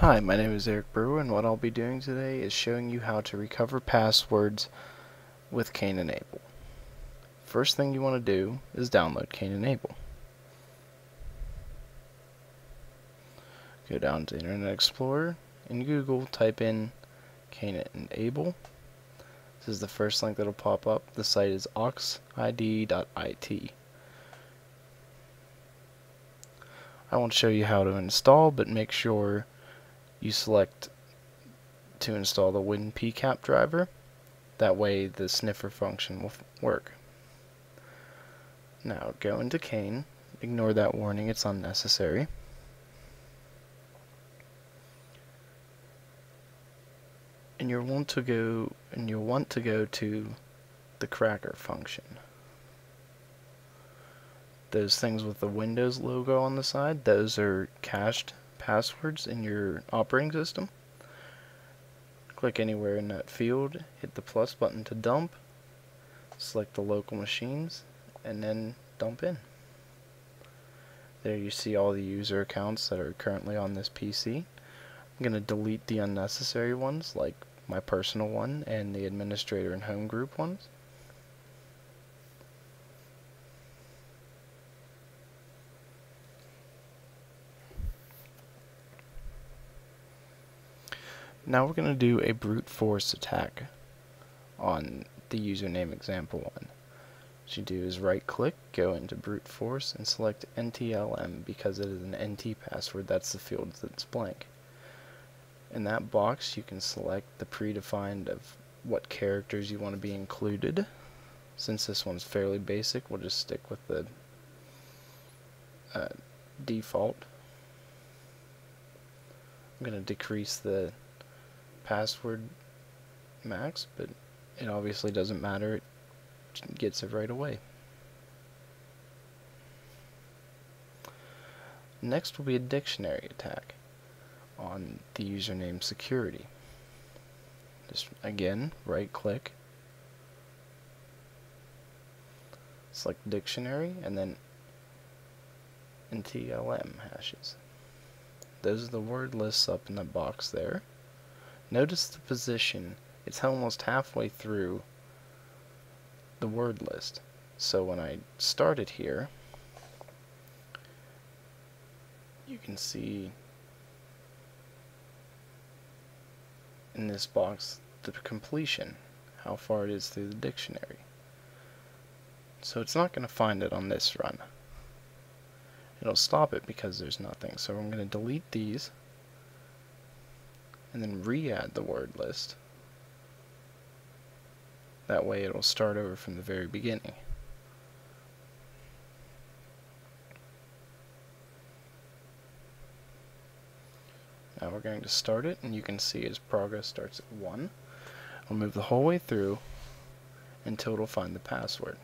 Hi, my name is Eric Brewer, and what I'll be doing today is showing you how to recover passwords with Cain and Abel. First thing you want to do is download Cain and Abel. Go down to Internet Explorer, in Google type in Cain and Abel. This is the first link that will pop up. The site is oxid.it. I won't show you how to install, but make sure you select to install the WinPCAP driver. That way the sniffer function will work. Now go into Cain. Ignore that warning, it's unnecessary. And you'll want to go to the cracker function. Those things with the Windows logo on the side, those are cached passwords in your operating system. Click anywhere in that field, hit the plus button to dump, select the local machines, and then dump in. There you see all the user accounts that are currently on this PC. I'm going to delete the unnecessary ones, like my personal one and the administrator and home group ones. Now we're going to do a brute force attack on the username example 1. What you do is right click, go into brute force, and select NTLM because it is an NT password. That's the field that's blank. In that box you can select the predefined of what characters you want to be included. Since this one's fairly basic, we'll just stick with the default. I'm going to decrease the password max, but it obviously doesn't matter, it gets it right away. Next will be a dictionary attack on the username security. Just again, right click, select dictionary, and then NTLM hashes. Those are the word lists up in the box there. Notice the position, it's almost halfway through the word list. So when I start it here, you can see in this box the completion, how far it is through the dictionary. So it's not going to find it on this run. It'll stop it because there's nothing. So I'm going to delete these and then re-add the word list. That way it'll start over from the very beginning. Now we're going to start it, and you can see its progress starts at 1. We'll move the whole way through until it'll find the password.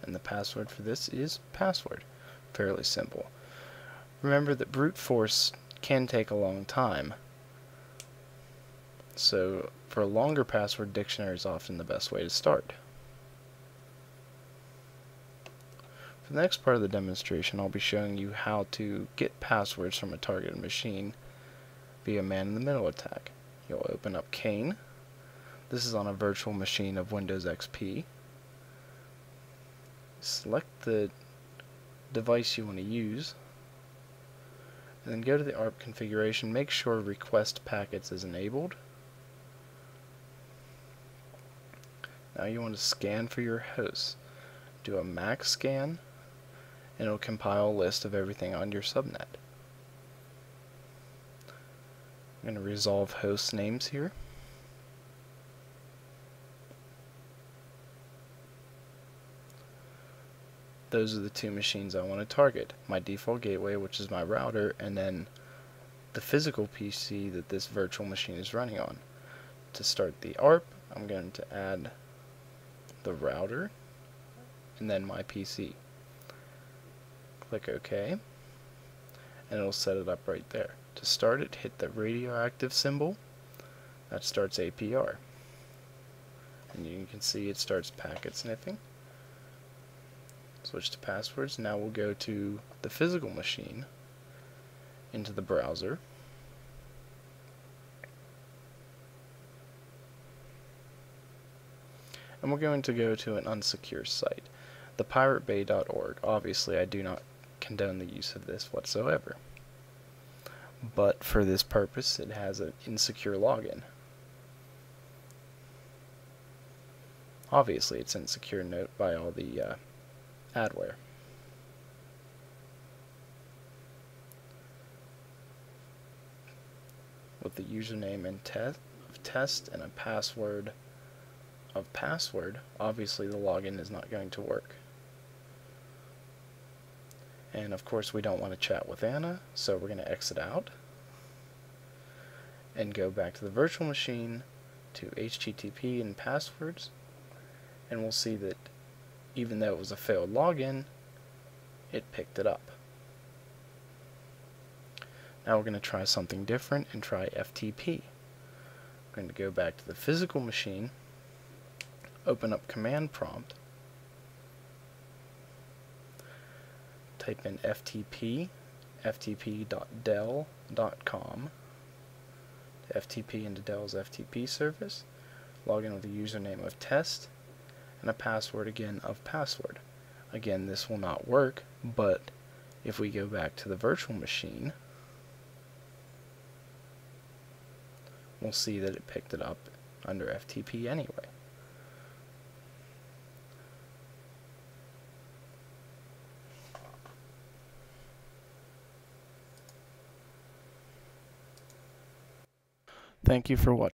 And the password for this is password. Fairly simple. Remember that brute force can take a long time, so for a longer password, dictionary is often the best way to start. For the next part of the demonstration, I'll be showing you how to get passwords from a targeted machine via man-in-the-middle attack. You'll open up Cain. This is on a virtual machine of Windows XP. Select the device you want to use, and then go to the ARP configuration. Make sure request packets is enabled. Now you want to scan for your hosts. Do a max scan, and it'll compile a list of everything on your subnet. I'm going to resolve host names here. Those are the two machines I want to target. My default gateway, which is my router, and then the physical PC that this virtual machine is running on. To start the ARP, I'm going to add the router and then my PC. Click OK, and it'll set it up right there. To start it, hit the radioactive symbol. That starts APR. And you can see it starts packet sniffing. Switch to passwords. Now we'll go to the physical machine, into the browser. And we're going to go to an unsecure site, thepiratebay.org. Obviously, I do not condone the use of this whatsoever. But for this purpose, it has an insecure login. Obviously, it's insecure, note, by all the adware. With the username and test and a password of password, obviously the login is not going to work. And of course we don't want to chat with Anna, so we're going to exit out and go back to the virtual machine to HTTP and passwords, and we'll see that even though it was a failed login, it picked it up. Now we're going to try something different and try FTP. We're going to go back to the physical machine, open up command prompt, type in FTP, ftp.dell.com, FTP into Dell's FTP service, log in with a username of test, and a password again of password. Again, this will not work, but if we go back to the virtual machine, we'll see that it picked it up under FTP anyway. Thank you for watching.